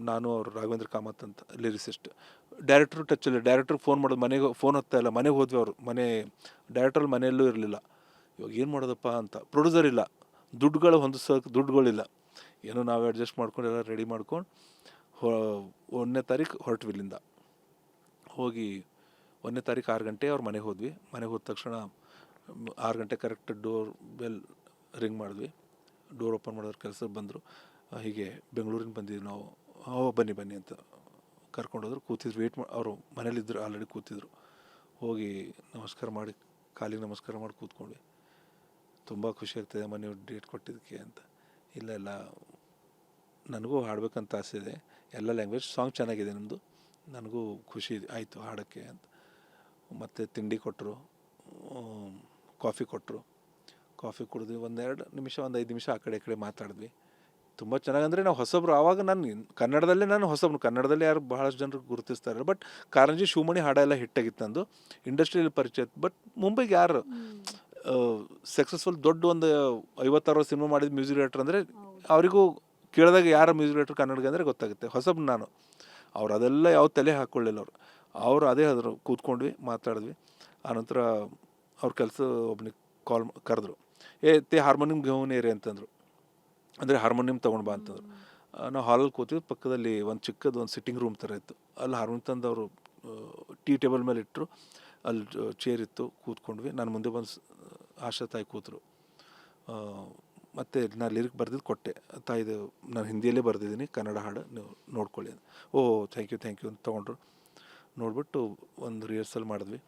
ನಾನು ಅವರು ರಾಘವೇಂದ್ರ ಕಾಮತ್ ಅಂತ ಲಿರಿಸಿಸ್ಟ್. ಡೈರೆಕ್ಟ್ರು ಟಚ್ಚಲ್ಲಿ, ಡೈರೆಕ್ಟ್ರಿಗೆ ಫೋನ್ ಮಾಡೋದು, ಮನೆಗೆ ಫೋನ್ ಹತ್ತಾ ಇಲ್ಲ. ಮನೆಗೆ ಹೋದ್ವಿ, ಅವರು ಡೈರೆಕ್ಟ್ರಲ್ಲಿ ಮನೆಯಲ್ಲೂ ಇರಲಿಲ್ಲ. ಇವಾಗ ಏನು ಮಾಡೋದಪ್ಪ ಅಂತ. ಪ್ರೊಡ್ಯೂಸರ್ ಇಲ್ಲ, ದುಡ್ಡುಗಳು ಹೊಂದಿಸೋಕೆ ದುಡ್ಡುಗಳಿಲ್ಲ. ಏನೋ ನಾವು ಅಡ್ಜಸ್ಟ್ ಮಾಡ್ಕೊಂಡು ಎಲ್ಲ ರೆಡಿ ಮಾಡ್ಕೊಂಡು 1ನೇ ತಾರೀಕು ಹೊರಟ್ವಿ ಇಲ್ಲಿಂದ. ಹೋಗಿ 1ನೇ ತಾರೀಕು 6 ಗಂಟೆ ಅವ್ರ ಮನೆಗೆ ಹೋದ್ವಿ. ಮನೆಗೆ ಹೋದ ತಕ್ಷಣ 6 ಗಂಟೆ ಕರೆಕ್ಟ್ ಡೋರ್ ಬೆಲ್ ರಿಂಗ್ ಮಾಡಿದ್ವಿ. ಡೋರ್ ಓಪನ್ ಮಾಡಿದ್ರೆ ಕೆಲಸಕ್ಕೆ ಬಂದರು. ಹೀಗೆ ಬೆಂಗಳೂರಿಂದ ಬಂದಿದ್ವಿ ನಾವು. ಬನ್ನಿ ಬನ್ನಿ ಅಂತ ಕರ್ಕೊಂಡೋದ್ರು. ಕೂತಿದ್ರು, ವೇಟ್ ಮಾಡಿ, ಅವರು ಮನೇಲಿದ್ದರು, ಆಲ್ರೆಡಿ ಕೂತಿದ್ರು. ಹೋಗಿ ನಮಸ್ಕಾರ ಮಾಡಿ, ಕಾಲಿಗೆ ನಮಸ್ಕಾರ ಮಾಡಿ ಕೂತ್ಕೊಂಡ್ವಿ. ತುಂಬ ಖುಷಿ ಆಗ್ತಾಯಿದೆ ಅಮ್ಮ ನೀವು ಡೇಟ್ ಕೊಟ್ಟಿದ್ದಕ್ಕೆ ಅಂತ. ಇಲ್ಲ ನನಗೂ ಹಾಡಬೇಕಂತ ಆಸೆ ಇದೆ, ಎಲ್ಲ ಲ್ಯಾಂಗ್ವೇಜ್ ಸಾಂಗ್ ಚೆನ್ನಾಗಿದೆ ನಿಮ್ಮದು, ನನಗೂ ಖುಷಿ ಆಯಿತು ಹಾಡೋಕ್ಕೆ ಅಂತ. ಮತ್ತು ತಿಂಡಿ ಕೊಟ್ಟರು, ಕಾಫಿ ಕೊಟ್ಟರು. ಕಾಫಿ ಕುಡಿದ್ವಿ. 1-2 ನಿಮಿಷ, 1-5 ನಿಮಿಷ ಆ ಕಡೆ ಈ ಕಡೆ ಮಾತಾಡಿದ್ವಿ. ತುಂಬ ಚೆನ್ನಾಗಂದರೆ ನಾವು ಹೊಸಬ್ರು. ಆವಾಗ ನಾನು ಹೊಸಬ್ರು. ಕನ್ನಡದಲ್ಲಿ ಯಾರು ಬಹಳಷ್ಟು ಜನರು ಗುರುತಿಸ್ತಾರೆ. ಬಟ್ ಕಾರಂಜಿ ಶಿವಮಣಿ ಹಾಡ ಎಲ್ಲ ಹಿಟ್ಟಾಗಿತ್ತು ನಂದು, ಇಂಡಸ್ಟ್ರಿಯಲ್ಲಿ ಪರಿಚಯ ಇತ್ತು. ಬಟ್ ಮುಂಬೈಗೆ ಯಾರು ಸಕ್ಸಸ್ಫುಲ್ ದೊಡ್ಡ ಒಂದು 50-60 ಸಿನಿಮಾ ಮಾಡಿದ ಮ್ಯೂಸಿಕ್ ಡೈರೆಕ್ಟರ್ ಅಂದರೆ ಅವರಿಗೂ ಕೇಳಿದಾಗ ಯಾರು ಮ್ಯೂಸಿಕ್ ಡೈರೆಕ್ಟರ್ ಕನ್ನಡಗೆ ಅಂದರೆ ಗೊತ್ತಾಗುತ್ತೆ. ಹೊಸಬ್ರು ನಾನು. ಅವ್ರು ಅದೆಲ್ಲ ಯಾವ ತಲೆ ಹಾಕ್ಕೊಳ್ಳಿಲ್ಲ. ಅವರು ಅದೇ ಆದರು. ಕೂತ್ಕೊಂಡ್ವಿ, ಮಾತಾಡಿದ್ವಿ. ಆನಂತರ ಅವ್ರ ಕೆಲಸ ಒಬ್ಬನಿಗೆ ಕರೆದ್ರು. ಹಾರ್ಮೋನಿಯಂ ಗೌನೇರಿ ಅಂತಂದರು. ಅಂದರೆ ಹಾರ್ಮೋನಿಯಂ ತೊಗೊಂಡು ಬಾ ಅಂತಂದರು. ನಾವು ಹಾಲಲ್ಲಿ ಕೂತೀವಿ. ಪಕ್ಕದಲ್ಲಿ ಒಂದು ಚಿಕ್ಕದು ಒಂದು ಸಿಟ್ಟಿಂಗ್ ರೂಮ್ ಥರ ಇತ್ತು. ಅಲ್ಲಿ ಹಾರ್ಮೋನಿಯಂ ತಂದು ಅವರು ಟೀ ಟೇಬಲ್ ಮೇಲೆ ಇಟ್ಟರು. ಅಲ್ಲಿ ಚೇರ್ ಇತ್ತು, ಕೂತ್ಕೊಂಡ್ವಿ. ನಾನು ಮುಂದೆ ಬಂದು ಆಶಾ ತಾಯಿ ಕೂತರು. ಮತ್ತು ನಾನು ಲಿರಿಕ್ ಬರೆದಿದ್ದು ಕೊಟ್ಟೆ. ತಾಯಿದು ನಾನು ಹಿಂದಿಯಲ್ಲೇ ಬರೆದಿದ್ದೀನಿ, ಕನ್ನಡ ಹಾಡು, ನೀವು ನೋಡ್ಕೊಳ್ಳಿ ಅಂತ. ಥ್ಯಾಂಕ್ ಯು ಅಂತ ತೊಗೊಂಡ್ರು. ನೋಡಿಬಿಟ್ಟು ಒಂದು ರಿಹರ್ಸಲ್ ಮಾಡಿದ್ವಿ.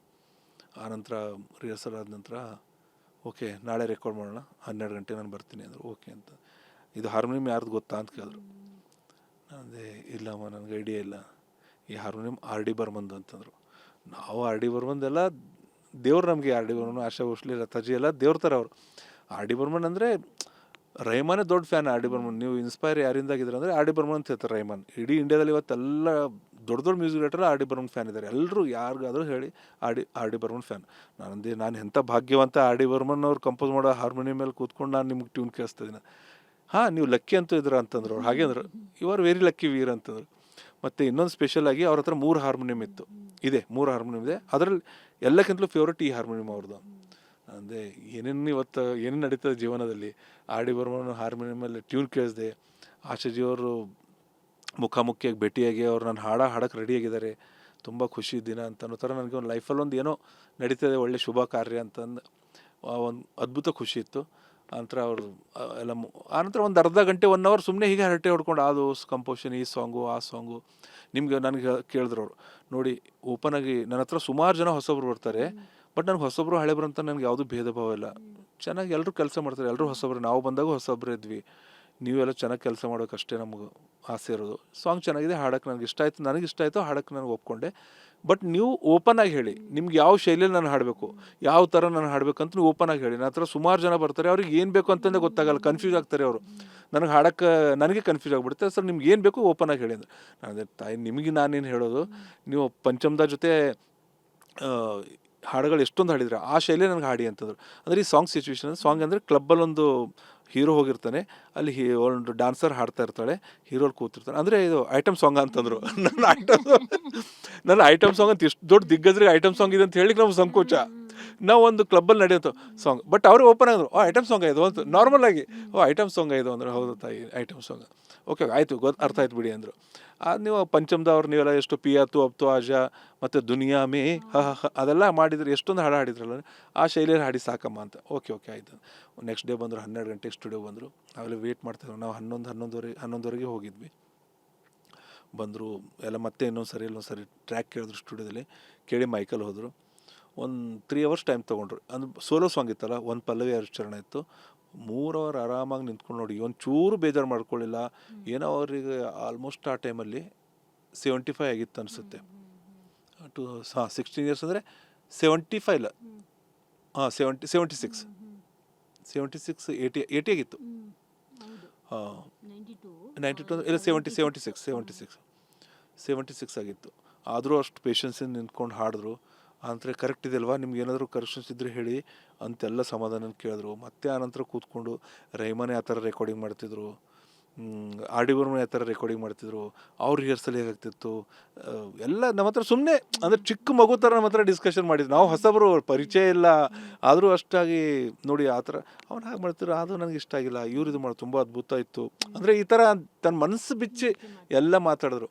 ಆನಂತರ ರಿಹರ್ಸಲ್ ಆದ ನಂತರ ಓಕೆ ನಾಳೆ ರೆಕಾರ್ಡ್ ಮಾಡೋಣ, 12 ಗಂಟೆ ನಾನು ಬರ್ತೀನಿ ಅಂದರು. ಓಕೆ ಅಂತ. ಇದು ಹಾರ್ಮೋನಿಯಂ ಯಾರ್ದು ಗೊತ್ತಾ ಅಂತ ಕೇಳಿದ್ರು. ಅದೇ ಇಲ್ಲಮ್ಮ, ನನಗೆ ಐಡಿಯಾ ಇಲ್ಲ. ಈ ಹಾರ್ಮೋನಿಯಂ R.D. ಬರ್ಮನ್ದು ಅಂತಂದರು. ನಾವು R.D. ಬರ್ಮನ್ದೆಲ್ಲ ದೇವ್ರು ನಮಗೆ. R.D. ಬರ್ಮನ್, ಆಶಾ ಭೋಸ್ಲೆ, ಲತಾಜಿ ಎಲ್ಲ ದೇವ್ರ ಥರ ಅವರು. R.D. ಬರ್ಮನ್ ಅಂದರೆ ರೈಮಾನೇ ದೊಡ್ಡ ಫ್ಯಾನ್. R.D. ಬರ್ಮನ್ ನೀವು ಇನ್ಸ್ಪೈರ್ ಯಾರಿಂದಾಗಿದ್ದಾರೆ ಅಂದರೆ R.D. ಬರ್ಮನ್ ಅಂತ ಹೇಳ್ತಾರೆ. ರೈಮಾನ್ ಇಡೀ ಇಂಡಿಯಾದಲ್ಲಿ ಇವತ್ತೆಲ್ಲ ದೊಡ್ಡ music director R.D. Burman fan ಇದ್ದಾರೆ. ಎಲ್ಲರೂ ಯಾರಿಗಾದರೂ ಹೇಳಿ R.D. ಬರ್ಮನ್ ಫ್ಯಾನ್. ನಾನು ಎಂಥ ಭಾಗ್ಯವಂತ. R.D. ಬರ್ಮನ್ ಅವ್ರು ಕಂಪೋಸ್ ಮಾಡೋ ಹಾರ್ಮೋನಿಯಂ ಮೇಲೆ ಕೂತ್ಕೊಂಡು ನಾನು ನಿಮ್ಗೆ ಟ್ಯೂನ್ ಕೇಳಿಸ್ತಾ ಇದ್ದೀನಿ. ನೀವು ಲಕ್ಕಿ ಅಂತೂ ಇದ್ರ ಅಂತಂದ್ರು ಅವ್ರು. ಹಾಗೆ ಅಂದರು, ಯು ಆರ್ ವೆರಿ ಲಕ್ಕಿ ವೀರ್ ಅಂತಂದರು. ಮತ್ತು ಇನ್ನೊಂದು ಸ್ಪೆಷಲಾಗಿ ಅವ್ರ ಹತ್ರ 3 ಹಾರ್ಮೋನಿಯಂ ಇತ್ತು. 3 ಹಾರ್ಮೋನಿಯಂ ಇದೆ. ಅದರಲ್ಲಿ ಎಲ್ಲಕ್ಕಿಂತಲೂ ಫೇವ್ರೇಟ್ ಈ ಹಾರ್ಮೋನಿಯಂ ಅವ್ರದ್ದು. ಅಂದರೆ ಏನೇನು ನಡೀತದೆ ಜೀವನದಲ್ಲಿ. R.D. ಬರ್ಮನ್ ಹಾರ್ಮೋನಿಯಮಲ್ಲಿ ಟ್ಯೂನ್ ಕೇಳಿಸ್ದೆ. ಆಶಾಜಿಯವರು ಮುಖಾಮುಖಿಯಾಗಿ ಭೇಟಿಯಾಗಿ ಅವ್ರು ನಾನು ಹಾಡೋಕ್ಕೆ ರೆಡಿಯಾಗಿದ್ದಾರೆ. ತುಂಬ ಖುಷಿ ದಿನ ಅಂತ ಅನ್ನೋ ಥರ ನನಗೆ ಒಂದು ಲೈಫಲ್ಲಿ ಒಂದು ಏನೋ ನಡೀತದೆ, ಒಳ್ಳೆ ಶುಭ ಕಾರ್ಯ ಅಂತಂದು ಒಂದು ಅದ್ಭುತ ಖುಷಿ ಇತ್ತು. ಆನಂತರ ಅವರು ಎಲ್ಲ ಆನಂತರ ಒಂದು ಅರ್ಧ ಗಂಟೆ 1 ಅವರ್ ಸುಮ್ಮನೆ ಹೀಗೆ ಹರಟೆ ಹೊಡ್ಕೊಂಡು ಅದು ಕಂಪೋಷನ್, ಈ ಸಾಂಗು ಆ ಸಾಂಗು. ನನಗೆ ಕೇಳಿದ್ರು ಅವರು, ನೋಡಿ ಓಪನಾಗಿ ನನ್ನ ಹತ್ರ ಸುಮಾರು ಜನ ಹೊಸಬ್ರು ಬರ್ತಾರೆ. ಬಟ್ ನನಗೆ ಹೊಸಬ್ರು ಹಳೆಬ್ರು ಅಂತ ನನಗೆ ಯಾವುದೂ ಭೇದ ಭಾವ ಇಲ್ಲ. ಚೆನ್ನಾಗಿ ಎಲ್ಲರೂ ಕೆಲಸ ಮಾಡ್ತಾರೆ. ಎಲ್ಲರೂ ಹೊಸಬ್ರು. ನಾವು ಬಂದಾಗ ಹೊಸಬ್ರು ಇದ್ವಿ. ನೀವೆಲ್ಲ ಚೆನ್ನಾಗಿ ಕೆಲಸ ಮಾಡೋಕ್ಕಷ್ಟೇ ನಮಗೆ ಆಸೆ ಇರೋದು. ಸಾಂಗ್ ಚೆನ್ನಾಗಿದೆ, ಹಾಡೋಕ್ಕೆ ನನಗೆ ಇಷ್ಟ ಆಯಿತು, ಹಾಡೋಕ್ಕೆ ನನಗೆ ಒಪ್ಕೊಂಡೆ. ಬಟ್ ನೀವು ಓಪನ್ ಆಗಿ ಹೇಳಿ, ನಿಮ್ಗೆ ಯಾವ ಶೈಲಿಯಲ್ಲಿ ನಾನು ಹಾಡಬೇಕು, ಯಾವ ಥರ ನಾನು ಹಾಡಬೇಕಂತ ನೀವು ಓಪನ್ ಆಗಿ ಹೇಳಿ. ನನ್ನ ಹತ್ರ ಸುಮಾರು ಜನ ಬರ್ತಾರೆ, ಅವ್ರಿಗೆ ಏನು ಬೇಕು ಅಂತಂದೇ ಗೊತ್ತಾಗಲ್ಲ, ಕನ್ಫ್ಯೂಸ್ ಆಗ್ತಾರೆ ಅವರು. ನನಗೆ ಕನ್ಫ್ಯೂಸ್ ಆಗಿಬಿಡುತ್ತೆ. ಸರ್ ನಿಮ್ಗೆ ಏನು ಬೇಕು ಓಪನ್ ಆಗಿ ಹೇಳಿ ಅಂದರೆ. ಅದೇ ತಾಯಿ, ನಿಮಗೆ ನಾನೇನು ಹೇಳೋದು, ನೀವು ಪಂಚಮದ ಜೊತೆ ಹಾಡುಗಳು ಎಷ್ಟೊಂದು ಹಾಡಿದ್ರೆ ಆ ಶೈಲಿ ನನಗೆ ಹಾಡಿ ಅಂತಂದರು. ಅಂದರೆ ಈ ಸಾಂಗ್ ಸಿಚುವೇಶನ್, ಸಾಂಗ್ ಅಂದರೆ ಕ್ಲಬ್ಬಲ್ಲಿ ಒಂದು ಹೀರೋ ಹೋಗಿರ್ತಾನೆ, ಅಲ್ಲಿ ಒಂದು ಡಾನ್ಸರ್ ಹಾಡ್ತಾ ಇರ್ತಾಳೆ, ಹೀರೋಲ್ಲಿ ಕೂತಿರ್ತಾನೆ. ಅಂದರೆ ಇದು ಐಟಮ್ ಸಾಂಗ್ ಅಂತಂದರು. ನನ್ನ ಐಟಮ್ ಸಾಂಗ್ ಅಂತ ಎಷ್ಟು ದೊಡ್ಡ ದಿಗ್ಗಜರಿಗೆ ಐಟಮ್ ಸಾಂಗ್ ಇದೆ ಅಂತ ಹೇಳಿಕ್ಕೆ ನಮ್ಗೆ ಸಂಕೋಚ. ನಾವು ಒಂದು ಕ್ಲಬ್ಬಲ್ಲಿ ನಡೆಯುತ್ತೋ ಸಾಂಗ್, ಬಟ್ ಅವರು ಓಪನ್ ಆಗಿದ್ರು, ಐಟಮ್ ಸಾಂಗ್ ಇದು ಅಂತ ನಾರ್ಮಲ್ ಆಗಿ. ಐಟಮ್ ಸಾಂಗ್ ಇದು ಅಂದ್ರೆ ಹೌದು ತಾಯಿ, ಐಟಮ್ ಸಾಂಗ್. ಓಕೆ ಆಯಿತು, ಅರ್ಥ ಆಯ್ತು ಬಿಡಿ ಅಂದರು. ನೀವು ಪಂಚಮದವ್ರು ನೀವೆಲ್ಲ ಎಷ್ಟು ಪಿಯಾ ತು ಅಬ್ ತು ಆಜಾ ಮತ್ತು ದುನಿಯಾ ಮೇ ಅದೆಲ್ಲ ಮಾಡಿದ್ರು, ಎಷ್ಟೊಂದು ಹಾಡು ಹಾಡಿದ್ರಲ್ಲ, ಆ ಶೈಲಿಯಲ್ಲಿ ಹಾಡಿ ಸಾಕಮ್ಮ ಅಂತ. ಓಕೆ ಆಯಿತು. ನೆಕ್ಸ್ಟ್ ಡೇ ಬಂದರು, 12 ಗಂಟೆಗೆ ಸ್ಟುಡಿಯೋ ಬಂದರು. ನಾವೆಲ್ಲ ವೇಟ್ ಮಾಡ್ತಿದ್ವಿ. ನಾವು 11-11:30 ಹೋಗಿದ್ವಿ. ಬಂದರು ಎಲ್ಲ. ಮತ್ತೆ ಇನ್ನೊಂದು ಸರಿ ಟ್ರ್ಯಾಕ್ ಕೇಳಿದ್ರು ಸ್ಟುಡಿಯೋದಲ್ಲಿ. ಕೇಳಿ ಮೈಕಲ್ಲಿ ಹೋದರು. ಒಂದು 3 ಅವರ್ಸ್ ಟೈಮ್ ತೊಗೊಂಡ್ರು. ಅಂದ್ರೆ ಸೋಲೋ ಸಾಂಗ್ ಇತ್ತಲ್ಲ, ಒಂದು ಪಲ್ಲವಿ 2 ಚರಣ ಇತ್ತು. 3 ಅವರ್ ಆರಾಮಾಗಿ ನಿಂತ್ಕೊಂಡು ನೋಡಿ, ಒಂಚೂರು ಬೇಜಾರು ಮಾಡ್ಕೊಳ್ಳಿಲ್ಲ. ಏನೋ ಅವರಿಗೆ ಆಲ್ಮೋಸ್ಟ್ ಆ ಟೈಮಲ್ಲಿ 75 ಆಗಿತ್ತು ಅನಿಸುತ್ತೆ. 16 ಇಯರ್ಸ್ ಅಂದರೆ 75 ಇಲ್ಲ, 76 80 ಆಗಿತ್ತು. 92 ಇಲ್ಲ 76 ಆಗಿತ್ತು. ಆದರೂ ಅಷ್ಟು ಪೇಷನ್ಸಿಂದ ನಿಂತ್ಕೊಂಡು ಹಾಡಿದ್ರು. ಅಂದರೆ ಕರೆಕ್ಟ್ ಇದೆ ಅಲ್ವಾ, ನಿಮ್ಗೆ ಏನಾದರೂ ಕರೆಕ್ಷನ್ಸ್ ಇದ್ದರೆ ಹೇಳಿ ಅಂತೆಲ್ಲ ಸಮಾಧಾನ ಕೇಳಿದ್ರು. ಮತ್ತೆ ಆನಂತರ ಕೂತ್ಕೊಂಡು ರೈಮಾನೆ ಆ ಥರ ರೆಕಾರ್ಡಿಂಗ್ ಮಾಡ್ತಿದ್ರು. ಆರ್ ಡಿ ಬರ್ಮನ್ ಯಾವ ಥರ ರೆಕಾರ್ಡಿಂಗ್ ಮಾಡ್ತಿದ್ರು, ಅವ್ರ ರಿಹರ್ಸಲ್ ಹೇಗಾಗ್ತಿತ್ತು, ಎಲ್ಲ ನಮ್ಮ ಹತ್ರ ಸುಮ್ಮನೆ ಅಂದರೆ ಚಿಕ್ಕ ಮಗು ಥರ ನಮ್ಮ ಹತ್ರ ಡಿಸ್ಕಷನ್ ಮಾಡಿದ್ರು. ನಾವು ಹೊಸಬರು, ಪರಿಚಯ ಇಲ್ಲ, ಆದರೂ ಅಷ್ಟಾಗಿ ನೋಡಿ ಆ ಥರ ಅವ್ನು ಹಾಗೆ ಮಾಡ್ತಿದ್ರು, ಅದು ನನಗೆ ಇಷ್ಟ ಆಗಿಲ್ಲ, ಇವ್ರು ಇದು ಮಾಡಿ ತುಂಬ ಅದ್ಭುತ ಇತ್ತು ಅಂದರೆ ಈ ಥರ ತನ್ನ ಮನಸ್ಸು ಬಿಚ್ಚಿ ಎಲ್ಲ ಮಾತಾಡಿದ್ರು.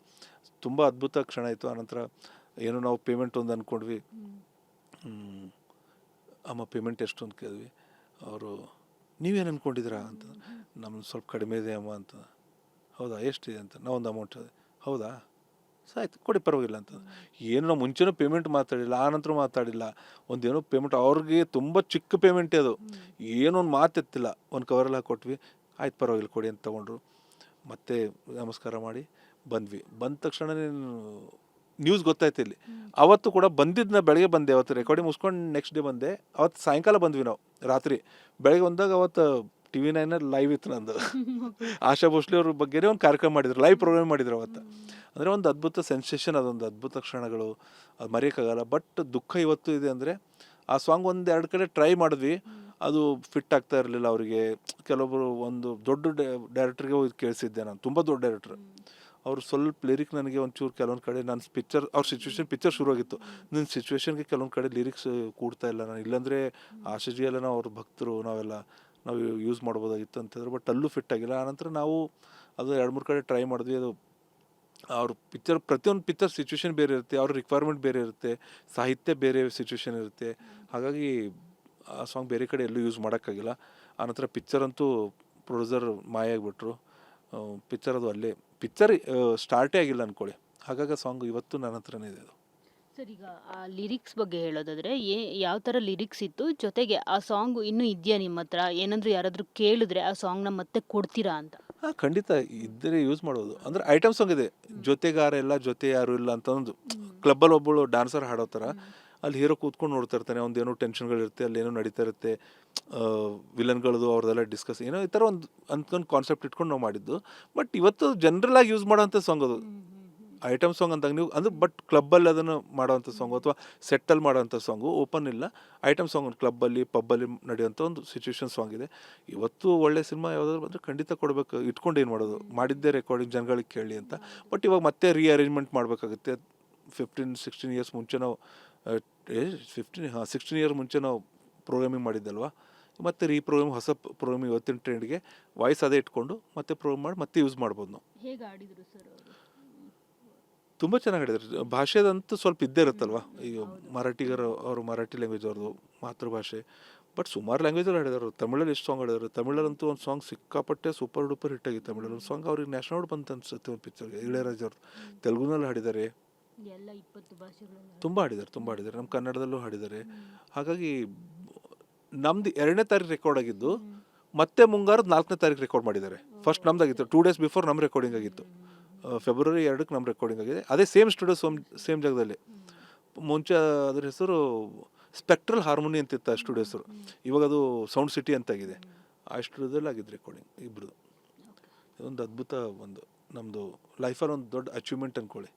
ತುಂಬ ಅದ್ಭುತ ಕ್ಷಣ ಇತ್ತು. ಆನಂತರ ಏನೋ ನಾವು ಪೇಮೆಂಟ್ ಒಂದು ಅಂದ್ಕೊಂಡ್ವಿ, ಅಮ್ಮ ಪೇಮೆಂಟ್ ಎಷ್ಟು ಅಂತ ಕೇಳಿದ್ವಿ. ಅವರು ನೀವೇನು ಅಂದ್ಕೊಂಡಿದ್ದೀರಾ ಅಂತ, ನಮ್ದು ಸ್ವಲ್ಪ ಕಡಿಮೆ ಇದೆ ಅಮ್ಮ ಅಂತ. ಹೌದಾ, ಎಷ್ಟಿದೆ ಅಂತ, ನಾವು ಒಂದು ಅಮೌಂಟ್ ಅದೇ, ಹೌದಾ ಆಯ್ತು ಕೊಡಿ ಪರವಾಗಿಲ್ಲ ಅಂತ. ಏನು ನಾವು ಮುಂಚೆನೂ ಪೇಮೆಂಟ್ ಮಾತಾಡಿಲ್ಲ, ಆ ನಂತರ ಮಾತಾಡಿಲ್ಲ, ಒಂದೇನೋ ಪೇಮೆಂಟ್ ಅವ್ರಿಗೆ ತುಂಬ ಚಿಕ್ಕ ಪೇಮೆಂಟೇ ಅದು, ಏನೊಂದು ಮಾತೆತ್ತಿಲ್ಲ, ಒಂದು ಕವರೆಲ್ಲ ಕೊಟ್ವಿ, ಆಯ್ತು ಪರವಾಗಿಲ್ಲ ಕೊಡಿ ಅಂತ ತೊಗೊಂಡ್ರು. ಮತ್ತೆ ನಮಸ್ಕಾರ ಮಾಡಿ ಬಂದ್ವಿ. ಬಂದ ತಕ್ಷಣ ನ್ಯೂಸ್ ಗೊತ್ತಾಯ್ತು ಇಲ್ಲಿ. ಅವತ್ತು ಕೂಡ ಬಂದಿದ್ದನ್ನ ಬೆಳಗ್ಗೆ ಬಂದೆ, ಅವತ್ತು ರೆಕಾರ್ಡಿಂಗ್ ಮುಗಿಸ್ಕೊಂಡು ನೆಕ್ಸ್ಟ್ ಡೇ ಬಂದೆ. ಅವತ್ತು ಸಾಯಂಕಾಲ ಬಂದ್ವಿ ನಾವು ರಾತ್ರಿ. ಬೆಳಗ್ಗೆ ಬಂದಾಗ ಅವತ್ತು TV 9 ಲೈವ್ ಇತ್ತು ನಂದು. ಆಶಾ ಭೋಸ್ಲೆ ಅವ್ರ ಬಗ್ಗೆನೇ ಒಂದು ಕಾರ್ಯಕ್ರಮ ಮಾಡಿದ್ರು, ಲೈವ್ ಪ್ರೋಗ್ರಾಮ್ ಮಾಡಿದ್ರು ಅವತ್ತು. ಅಂದರೆ ಒಂದು ಅದ್ಭುತ ಸೆನ್ಸೇಷನ್, ಅದೊಂದು ಅದ್ಭುತ ಕ್ಷಣಗಳು, ಅದು ಮರೆಯೋಕ್ಕಾಗಲ್ಲ. ಬಟ್ ದುಃಖ ಇವತ್ತು ಇದೆ ಅಂದರೆ ಆ ಸಾಂಗ್ ಒಂದೆರಡು ಕಡೆ ಟ್ರೈ ಮಾಡಿದ್ವಿ, ಅದು ಫಿಟ್ ಆಗ್ತಾ ಇರಲಿಲ್ಲ ಅವರಿಗೆ. ಕೆಲವೊಬ್ಬರು ಒಂದು ದೊಡ್ಡ ಡೈರೆಕ್ಟ್ರಿಗೆ ಹೋಗಿ ಕೇಳಿಸಿದ್ದೆ ನಾನು, ತುಂಬ ದೊಡ್ಡ ಡೈರೆಕ್ಟ್ರ್. ಅವರು ಸ್ವಲ್ಪ ಲಿರಿಕ್ ನನಗೆ ಒಂಚೂರು ಕೆಲವೊಂದು ಕಡೆ ನನ್ನ ಪಿಕ್ಚರ್, ಅವ್ರ ಸಿಚುವೇಶನ್ ಪಿಕ್ಚರ್ ಶುರುವಾಗಿತ್ತು, ನನ್ನ ಸಿಚುವೇಶನ್ಗೆ ಕೆಲವೊಂದು ಕಡೆ ಲಿರಿಕ್ಸ್ ಕೂಡ್ತಾ ಇಲ್ಲ ನಾನು, ಇಲ್ಲಾಂದರೆ ಆಶಾಜಿ ಎಲ್ಲ ನಾವು ಅವ್ರ ಭಕ್ತರು, ನಾವು ಯೂಸ್ ಮಾಡ್ಬೋದಾಗಿತ್ತು ಅಂತಂದ್ರೆ. ಬಟ್ ಅಲ್ಲೂ ಫಿಟ್ ಆಗಿಲ್ಲ. ಆನಂತರ ನಾವು ಅದು 2-3 ಕಡೆ ಟ್ರೈ ಮಾಡಿದ್ವಿ. ಅದು ಅವ್ರ ಪಿಕ್ಚರ್, ಪ್ರತಿಯೊಂದು ಪಿಕ್ಚರ್ ಸಿಚುವೇಶನ್ ಬೇರೆ ಇರುತ್ತೆ, ಅವ್ರ ರಿಕ್ವೈರ್ಮೆಂಟ್ ಬೇರೆ ಇರುತ್ತೆ, ಸಾಹಿತ್ಯ ಬೇರೆ ಸಿಚುವೇಶನ್ ಇರುತ್ತೆ. ಹಾಗಾಗಿ ಆ ಸಾಂಗ್ ಬೇರೆ ಕಡೆ ಎಲ್ಲೂ ಯೂಸ್ ಮಾಡೋಕ್ಕಾಗಿಲ್ಲ. ಆನಂತರ ಪಿಕ್ಚರ್ ಅಂತೂ ಪ್ರೊಡ್ಯೂಸರ್ ಮಾಯ ಆಗಿಬಿಟ್ರು. ಪಿಕ್ಚರ್ ಅದು ಅಲ್ಲೇ, ಪಿಕ್ಚರ್ ಸ್ಟಾರ್ಟೇ ಆಗಿಲ್ಲ ಅಂದ್ಕೊಳ್ಳಿ. ಹಾಗಾಗಿ ಆ ಸಾಂಗ್ ಇವತ್ತು ನನ್ನ ಹತ್ರನೇ ಇದೆ. ಅದು ಸರ್, ಈಗ ಆ ಲಿರಿಕ್ಸ್ ಬಗ್ಗೆ ಹೇಳೋದಾದ್ರೆ ಯಾವ ಥರ ಲಿರಿಕ್ಸ್ ಇತ್ತು, ಜೊತೆಗೆ ಆ ಸಾಂಗು ಇನ್ನೂ ಇದೆಯಾ ನಿಮ್ಮ ಹತ್ರ? ಏನಾದರೂ ಯಾರಾದರೂ ಕೇಳಿದ್ರೆ ಆ ಸಾಂಗ್ನ ಮತ್ತೆ ಕೊಡ್ತೀರಾ ಅಂತ? ಹಾಂ, ಖಂಡಿತ ಇದ್ದರೆ ಯೂಸ್ ಮಾಡೋದು. ಅಂದರೆ ಐಟಮ್ ಸಾಂಗ್ ಇದೆ, ಜೊತೆಗಾರ ಎಲ್ಲ ಜೊತೆ ಯಾರು ಇಲ್ಲ ಅಂತ ಒಂದು ಕ್ಲಬ್ಬಲ್ಲಿ ಒಬ್ಬಳು ಡಾನ್ಸರ್ ಹಾಡೋ ಥರ. ಅಲ್ಲಿ ಹೀರೋ ಕೂತ್ಕೊಂಡು ನೋಡ್ತಾ ಇರ್ತಾನೆ, ಒಂದೇನೋ ಟೆನ್ಷನ್ಗಳಿರುತ್ತೆ, ಅಲ್ಲೇನೋ ನಡೀತಾ ಇರುತ್ತೆ, ವಿಲನ್ಗಳದು ಅವ್ರದ್ದೆಲ್ಲ ಡಿಸ್ಕಸ್, ಏನೋ ಈ ಥರ ಒಂದು ಅಂದ್ಕೊಂಡು ಕಾನ್ಸೆಪ್ಟ್ ಇಟ್ಕೊಂಡು ನಾವು ಮಾಡಿದ್ದು. ಬಟ್ ಇವತ್ತು ಜನರಲ್ ಆಗಿ ಯೂಸ್ ಮಾಡೋವಂಥ ಸಾಂಗ್ ಅದು, ಐಟಮ್ ಸಾಂಗ್ ಅಂದಾಗ ನೀವು ಅಂದ್ರೆ. ಬಟ್ ಕ್ಲಬ್ಬಲ್ಲಿ ಅದನ್ನು ಮಾಡೋವಂಥ ಸಾಂಗು ಅಥವಾ ಸೆಟ್ಟಲ್ಲಿ ಮಾಡೋವಂಥ ಸಾಂಗು ಓಪನ್ ಇಲ್ಲ, ಐಟಮ್ ಸಾಂಗ್ ಒಂದು ಕ್ಲಬ್ಬಲ್ಲಿ ಪಬ್ಬಲ್ಲಿ ನಡೆಯುವಂಥ ಒಂದು ಸಿಚುವೇಶನ್ ಸಾಂಗ್ ಇದೆ. ಇವತ್ತು ಒಳ್ಳೆ ಸಿನಿಮಾ ಯಾವುದಾದ್ರು ಬಂದರೆ ಖಂಡಿತ ಕೊಡಬೇಕು, ಇಟ್ಕೊಂಡು ಏನು ಮಾಡೋದು, ಮಾಡಿದ್ದೇ ರೆಕಾರ್ಡಿಂಗ್ ಜನಗಳಿಗೆ ಕೇಳಿ ಅಂತ. ಬಟ್ ಇವಾಗ ಮತ್ತೆ ರೀಅರೇಂಜ್ಮೆಂಟ್ ಮಾಡಬೇಕಾಗುತ್ತೆ. 15-16 ಇಯರ್ಸ್ ಮುಂಚೆ ನಾವು 16 ಇಯರ್ ಮುಂಚೆ ನಾವು ಪ್ರೋಗ್ರಾಮಿಂಗ್ ಮಾಡಿದ್ದಲ್ವ, ಮತ್ತು ರೀಪ್ರೋಗ್ರಾಮ್, ಹೊಸ ಪ್ರೋಗ್ರಾಮಿಂಗ್ ಇವತ್ತಿನ ಟ್ರೆಂಡ್ಗೆ ವಾಯ್ಸ್ ಅದೇ ಇಟ್ಕೊಂಡು ಮತ್ತೆ ಪ್ರೋಗ್ರಾಮ್ ಮಾಡಿ ಮತ್ತೆ ಯೂಸ್ ಮಾಡ್ಬೋದು ನಾವು. ಹೇಗೆ ಆಡಿದ್ರು ಸರ್ ಅವರು? ತುಂಬ ಚೆನ್ನಾಗಿ ಆಡಿದ್ರು. ಭಾಷೆದಂತೂ ಸ್ವಲ್ಪ ಇದ್ದೇ ಇರುತ್ತಲ್ವ, ಈಗ ಮರಾಠಿಗರು, ಅವರು ಮರಾಠಿ ಲ್ಯಾಂಗ್ವೇಜ್ ಅವ್ರದ್ದು ಮಾತೃಭಾಷೆ. ಬಟ್ ಸುಮಾರು ಲ್ಯಾಂಗ್ವೇಜಲ್ಲಿ ಹಾಡಿದಾರೆ. ತಮಿಳಲ್ಲಿ ಎಷ್ಟು ಸಾಂಗ್ ಹಾಡಿದಾರೆ. ತಮಿಳಲ್ಲಂತೂ ಒಂದು ಸಾಂಗ್ ಸಿಕ್ಕಾಪಟ್ಟೆ ಸೂಪರ್ ಡೂಪರ್ ಹಿಟ್ ಆಗಿತ್ತು. ತಮಿಳಲ್ಲಿ ಒಂದು ಸಾಂಗ್ ಅವ್ರಿಗೆ ನ್ಯಾಷನಲ್ ಅವಾರ್ಡ್ ಬಂತು ಅನ್ಸುತ್ತೆ ಒಂದು ಪಿಕ್ಚರ್ಗೆ, ಇಳೆಯರಾಜ ಅವ್ರದ್ದು. ತೆಲುಗುನಲ್ಲಿ ಹಾಡಿದ್ದಾರೆ, ಎಲ್ಲ 20 ಭಾಷೆಗಳಲ್ಲಿ ತುಂಬ ಹಾಡಿದ್ದಾರೆ. ನಮ್ಮ ಕನ್ನಡದಲ್ಲೂ ಹಾಡಿದ್ದಾರೆ. ಹಾಗಾಗಿ ನಮ್ದು 2ನೇ ತಾರೀಕು ರೆಕಾರ್ಡ್ ಆಗಿದ್ದು, ಮತ್ತೆ ಮುಂಗಾರದ 4ನೇ ತಾರೀಕು ರೆಕಾರ್ಡ್ ಮಾಡಿದ್ದಾರೆ. ಫಸ್ಟ್ ನಮ್ದಾಗಿತ್ತು, 2 ಡೇಸ್ ಬಿಫೋರ್ ನಮ್ಮ ರೆಕಾರ್ಡಿಂಗ್ ಆಗಿತ್ತು. ಫೆಬ್ರವರಿ 2ಕ್ಕೆ ನಮ್ಮ ರೆಕಾರ್ಡಿಂಗ್ ಆಗಿದೆ. ಅದೇ ಸೇಮ್ ಸ್ಟುಡಿಯೋ, ಸೇಮ್ ಜಾಗದಲ್ಲಿ. ಮುಂಚೆ ಅದ್ರ ಹೆಸರು ಸ್ಪೆಕ್ಟ್ರಲ್ ಹಾರ್ಮೋನಿ ಅಂತಿತ್ತು ಆ ಸ್ಟುಡಿಯೋ ಹೆಸರು. ಇವಾಗ ಅದು ಸೌಂಡ್ ಸಿಟಿ ಅಂತಾಗಿದೆ. ಆ ಸ್ಟುಡಿಯೋದಲ್ಲಿ ಆಗಿದ್ದು ರೆಕಾರ್ಡಿಂಗ್ ಇಬ್ಬರದು. ಇದೊಂದು ಅದ್ಭುತ, ಒಂದು ನಮ್ಮದು ಲೈಫಲ್ಲಿ ಒಂದು ದೊಡ್ಡ ಅಚೀವ್ಮೆಂಟ್ ಅಂದ್ಕೊಳ್ಳಿ.